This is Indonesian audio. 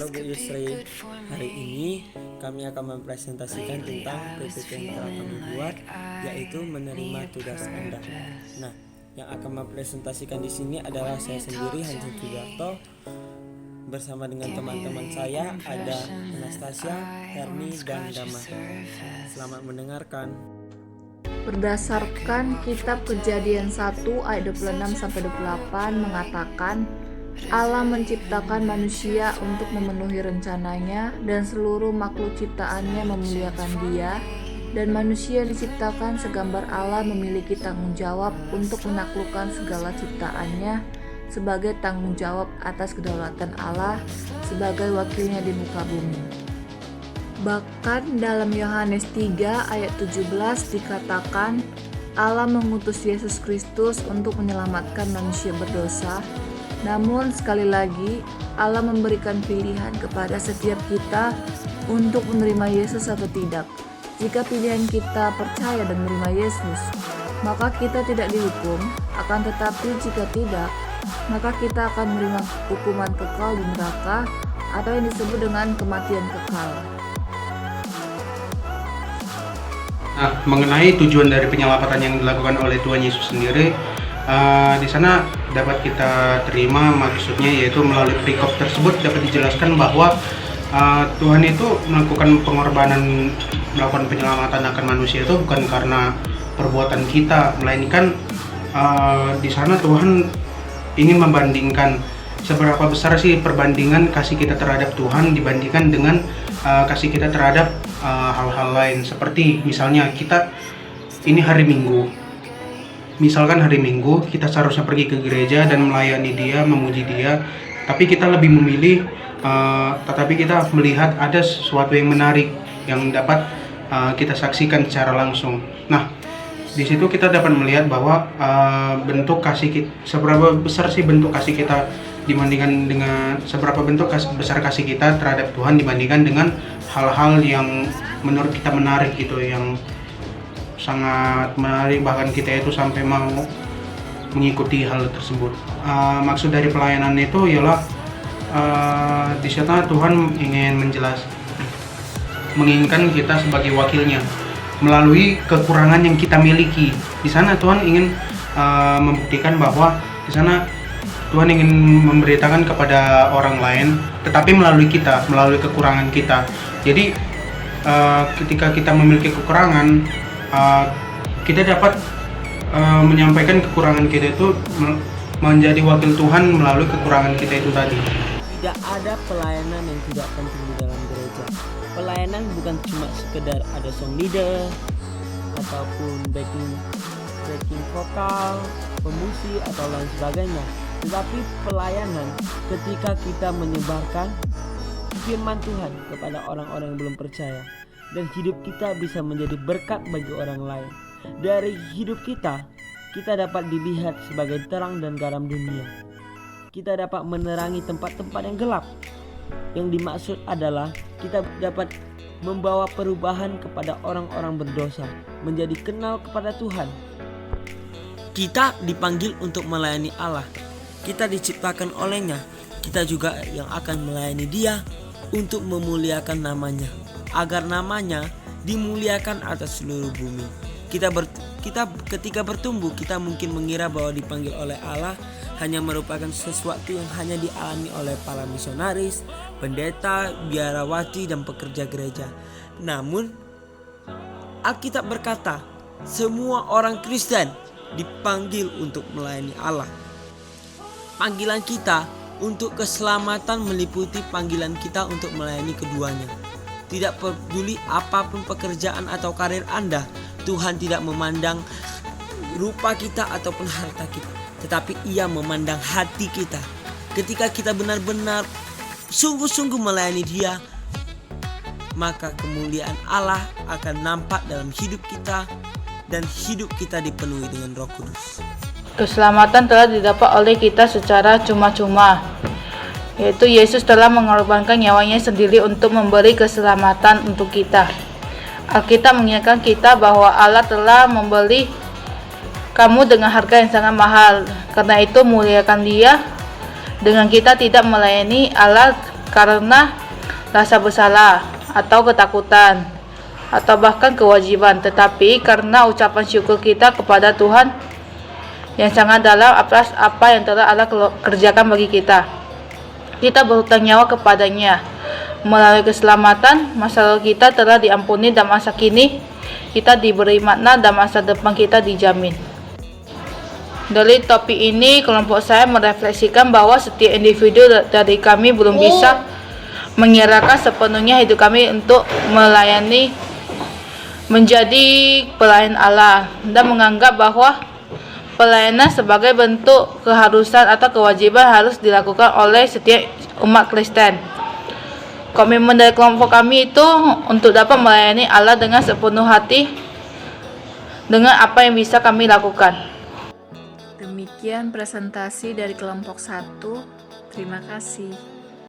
Halo Bu Yusri, hari ini kami akan mempresentasikan tentang PPT yang telah kami buat, yaitu menerima tugas Anda. Nah, yang akan mempresentasikan di sini adalah saya sendiri, Hanjin Sudarto, bersama dengan teman-teman saya ada Anastasia, Herni, dan Dama. Selamat mendengarkan. Berdasarkan kitab Kejadian 1 ayat 26-28 mengatakan, Allah menciptakan manusia untuk memenuhi rencananya dan seluruh makhluk ciptaannya memuliakan Dia, dan manusia diciptakan segambar Allah memiliki tanggung jawab untuk menaklukkan segala ciptaannya sebagai tanggung jawab atas kedaulatan Allah sebagai wakilnya di muka bumi. Bahkan dalam Yohanes 3 ayat 17 dikatakan Allah mengutus Yesus Kristus untuk menyelamatkan manusia berdosa. Namun sekali lagi Allah memberikan pilihan kepada setiap kita untuk menerima Yesus atau tidak. Jika pilihan kita percaya dan menerima Yesus, maka kita tidak dihukum. Akan tetapi jika tidak, maka kita akan menerima hukuman kekal di neraka atau yang disebut dengan kematian kekal. Nah, mengenai tujuan dari penyelamatan yang dilakukan oleh Tuhan Yesus sendiri, di sana dapat kita terima maksudnya, yaitu melalui perikop tersebut dapat dijelaskan bahwa Tuhan itu melakukan pengorbanan, melakukan penyelamatan akan manusia itu bukan karena perbuatan kita, melainkan di sana Tuhan ingin membandingkan seberapa besar sih perbandingan kasih kita terhadap Tuhan dibandingkan dengan kasih kita terhadap hal-hal lain. Seperti misalnya kita ini hari Minggu, misalkan hari Minggu kita seharusnya pergi ke gereja dan melayani Dia, memuji Dia, tapi kita lebih memilih tetapi kita melihat ada sesuatu yang menarik yang dapat kita saksikan secara langsung. Nah, di situ kita dapat melihat bahwa bentuk kasih kita, seberapa besar sih bentuk kasih kita dibandingkan dengan seberapa besar kasih kita terhadap Tuhan dibandingkan dengan hal-hal yang menurut kita menarik gitu, yang sangat menarik, bahkan kita itu sampai mau mengikuti hal tersebut. Maksud dari pelayanan itu ialah di sana Tuhan ingin menginginkan kita sebagai wakilnya melalui kekurangan yang kita miliki. Di sana Tuhan ingin membuktikan bahwa di sana Tuhan ingin memberitakan kepada orang lain, tetapi melalui kita, melalui kekurangan kita. Jadi ketika kita memiliki kekurangan, kita dapat menyampaikan kekurangan kita itu menjadi wakil Tuhan melalui kekurangan kita itu tadi. Tidak ada pelayanan yang tidak penting di dalam gereja. Pelayanan bukan cuma sekedar ada song leader ataupun backing vokal, pemusik atau lain sebagainya. Tetapi pelayanan ketika kita menyebarkan firman Tuhan kepada orang-orang yang belum percaya, dan hidup kita bisa menjadi berkat bagi orang lain. Dari hidup kita dapat dilihat sebagai terang dan garam dunia. Kita dapat menerangi tempat-tempat yang gelap. Yang dimaksud adalah kita dapat membawa perubahan kepada orang-orang berdosa, menjadi kenal kepada Tuhan. Kita dipanggil untuk melayani Allah. Kita diciptakan olehnya. Kita juga yang akan melayani Dia untuk memuliakan namanya, agar namanya dimuliakan atas seluruh bumi. Kita ketika bertumbuh, kita mungkin mengira bahwa dipanggil oleh Allah hanya merupakan sesuatu yang hanya dialami oleh para misionaris, pendeta, biarawati, dan pekerja gereja. Namun Alkitab berkata, semua orang Kristen dipanggil untuk melayani Allah. Panggilan kita untuk keselamatan meliputi panggilan kita untuk melayani keduanya. Tidak peduli apapun pekerjaan atau karir Anda, Tuhan tidak memandang rupa kita ataupun harta kita, tetapi Ia memandang hati kita. Ketika kita benar-benar sungguh-sungguh melayani Dia, maka kemuliaan Allah akan nampak dalam hidup kita, dan hidup kita dipenuhi dengan Roh Kudus. Keselamatan telah didapat oleh kita secara cuma-cuma, yaitu Yesus telah mengorbankan nyawanya sendiri untuk memberi keselamatan untuk kita. Alkitab mengingatkan kita bahwa Allah telah membeli kamu dengan harga yang sangat mahal. Karena itu muliakan Dia dengan kita tidak melayani Allah karena rasa bersalah atau ketakutan atau bahkan kewajiban, tetapi karena ucapan syukur kita kepada Tuhan yang sangat dalam atas apa yang telah Allah kerjakan bagi kita. Kita berhutang nyawa kepadanya. Melalui keselamatan, masa lalu kita telah diampuni dan masa kini kita diberi makna dan masa depan kita dijamin. Dari topik ini, kelompok saya merefleksikan bahwa setiap individu dari kami belum bisa menyerahkan sepenuhnya hidup kami untuk melayani, menjadi pelayan Allah, dan menganggap bahwa pelayanan sebagai bentuk keharusan atau kewajiban harus dilakukan oleh setiap umat Kristen. Komitmen dari kelompok kami itu untuk dapat melayani Allah dengan sepenuh hati dengan apa yang bisa kami lakukan. Demikian presentasi dari kelompok 1. Terima kasih.